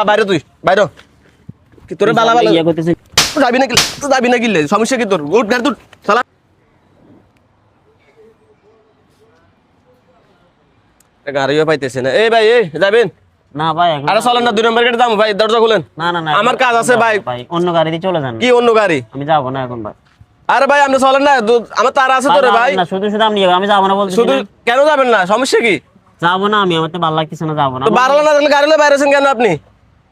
বাইরে তুই বাইরে কি তোরে বালা বালা ইয়া করতেছিস যাবি না গিলে সমস্যা কি তোর উঠ গাড়ি তুই শালা গাড়িও পাইতেছে না এই ভাই এই যাবেন না ভাই আরে চলেন না 2 নম্বর গেটে যাবো ভাই দরজা খুলেন না না না আমার কাজ আছে ভাই ভাই অন্য গাড়ি দিয়ে চলে যান কি অন্য গাড়ি আমি যাব না এখন ভাই আরে ভাই আপনি চলেন না আমার তার আছে তোরে ভাই না শুধু শুধু আমি যাব না বলছি শুধু কেন যাবেন না সমস্যা কি যাব না আমি আমার তো ভালো লাগতেছে না যাব না তো বারো না তাহলে গাড়ি লয়ে বাইরে আছেন কেন আপনি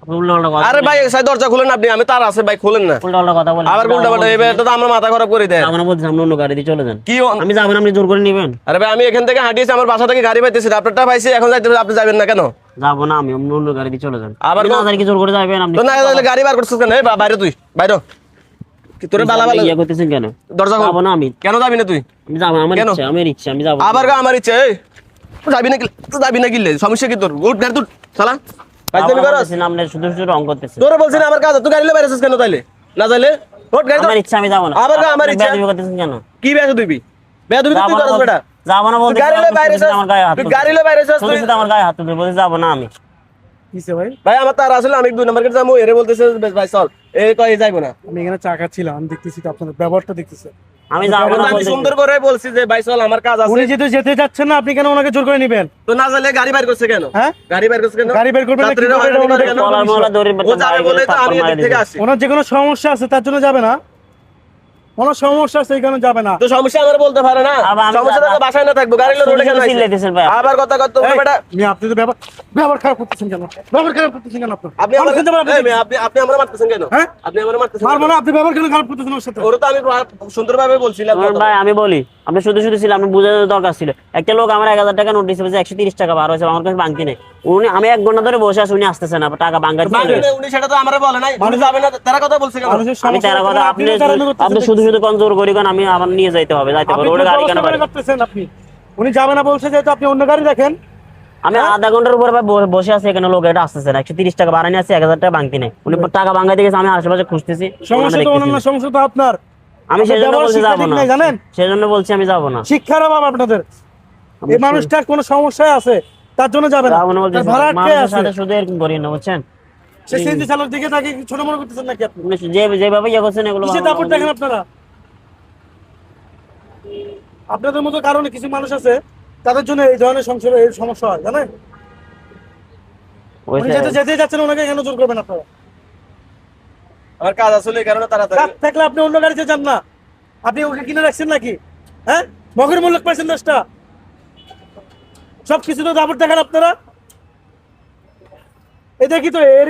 উল্টো উল্টো কথা আরে ভাই সাই দরজা খুলেন আপনি আমি তার আছে ভাই খুলেন না উল্টো উল্টো কথা বলেন আবার উল্টা পাল্টা এই তো আমরা মাথা খারাপ করে দেয় যাব না বলছি আমরা অন্য গাড়ি দিয়ে চলে যান কি আমি যাব না আপনি জোর করে নেবেন আরে ভাই আমি এখান থেকে হাঁটিয়েছি আমার বাসা থেকে গাড়ি পাইতেছি আপনারটা পাইছি এখন যাইতে আপনি যাবেন না কেন যাব না আমি অন্য গাড়ি দিয়ে চলে যান আবার না জানি কি জোর করে যাবেন আপনি তো না তাহলে গাড়ি বার করছিস কেন এই বাইরে তুই বাইরে কি তোরে বালা বালা ইয়া করতেছেন কেন দরজা খুল যাব না আমি কেন যাবি না তুই আমি যাব আমার ইচ্ছা আমি যাব আবার আমার ইচ্ছে এই যাবি না গিলে সমস্যা কি তোর উঠ গাড়ি তুই শালা কাজদামি করছ আপনি শুধু শুধু রং করতেছেন তোরে বলছিস না আমার কাজ তুই গাড়ি লয়ে বাইরে আছিস কেন তাইলে না যাইলে উঠ গাড়ি আমার ইচ্ছা আমি যাব না আবার আমার ইচ্ছা বেয়াদবি করতেছেন কেন কি বেয়াদবি তুই বেয়াদবি তুই করছ বেটা যাব না বলতে গাড়ি লয়ে বাইরে আছিস আমার গায়ে হাত তুই গাড়ি লয়ে বাইরে আছিস তুই শুধু আমার গায়ে হাত তুলে বলতে যাব না আমি কিসে ভাই ভাই আমার তার আসলে আমি 2 নম্বর গেট যাবো এরে বলতেছে ভাই চল এই কই যাইবো না আমি এখানে চা খাচ্ছিলাম আমি দেখতেছি তো আপনাদের ব্যবহারটা দেখতেছি আমি যাব না আমি বলতে সুন্দর করে বলছি যে ভাই চল আমার কাজ উনি আছে যেতে যেতে যাচ্ছেন না আপনি কেন ওনাকে জোর করে নেবেন তো না যাইলে গাড়ি বাইর করছে কেন হ্যাঁ গাড়ি বাইর করছে কেন গাড়ি বের করবেন না কি ছাত্রীরা করবেন হয়রানি ওনাদের করে কেন? কলার মোলা দড়ি ও যাবে বলে তো আমি এদিক থেকে আসি ওনার যে কোনো সমস্যা আছে তার জন্য যাবে না ওনার সমস্যা আছে এই কারণে যাবে না তো সমস্যা আমার বলতে পারে না আবার আমি সমস্যা তো বাসায় না থাকবো গাড়ি লয়ে রোডে কেন আইছে? চিল্লাইতেছেন ভাই আবার কথা কত বেটা আপনি তো ব্যবহার খারাপ করতেছেন কেন ব্যবহার খারাপ করতেছেন কেন আপনি আমার আপনি আমরা মারতেছেন কেন হ্যাঁ? আপনি আমরা মারতেছেন মারবো না আপনি ব্যবহার কেন খারাপ করতেছেন ওর সাথে ওর তো আমি সুন্দরভাবে বলছিলাম ভাই আমি বলি আপনি শুধু শুধু ছিল আপনি বুঝানোর দরকার ছিল একটা লোক আমার 1000 টাকা নোট দিয়েছে 130 টাকা বার হয়েছে আমার কাছে বাংকি নেই উনি আমি 1 ঘন্টা ধরে বসে আছি উনি আসতেছে না টাকা বাঙ্গা দিতে উনি সেটা তো আমরা বলে নাই উনি যাবে না তারা কথা বলছে কেন মানুষের আমি সমস্যা তার কথা হলে আপনি তাড়াতাড়ি করতেছেন। আপনি শুধু শুধু কনজোর করি কারণ আমি আমার নিয়ে যাইতে হবে আপনি ওটা গাড়ি কেন ব্যবস্থা পারি করতেছেন আপনি উনি যাবে না বলছে যেহেতু আপনি অন্য গাড়ি দেখেন আমি আধা ঘন্টার উপর বসে আছি এখানে লোক এটা আসতেছে না 130 টাকা বাড়ানি আছে 1000 টাকা বাংতি নেই উনি টাকা বাঙ্গা দিয়েছে আমি আশেপাশে খুঁজতেছি সমস্যা তো অন্য সমস্যা তো আপনার আমি আপনার সেজন্য ব্যবহার বলছি শিক্ষা যাবো ঠিক না নাই, জানেন সেজন্য বলছি আমি যাবো না শিক্ষার অভাব আপনাদের এই মানুষটার কোনো সমস্যা আছে তার জন্য যাবে না যাবো না বলছি তার ভাড়া আটকে মানুষের আছে সাথে শুধু এরকম করি না বুঝছেন সে সিএনজি চালক দিকে তাকে ছোট মনে করতেছেন নাকি আপনি আপনি যেভাবে ইয়ে করছেন এগুলো কিসে দাপট দেখেন আপনারা আপনাদের মতো কারণে কিছু মানুষ আছে তাদের জন্য এই ধরনের সংসারে এই সমস্যা হয় জানেন উনি যেতে যেতে যাচ্ছেন ওনাকে কেন জোর করবেন আপনারা আমার কাজ আসলে এই কারণে তাড়াতাড়ি কাজ থাকলে আপনি অন্য গাড়িতে যান না আপনি ওকে কিনে রাখছেন নাকি হ্যাঁ মগের মূল্য পাইছেন 10টা সব কিছু তো দাপট দেখেন আপনারা এই দেখি তো এরই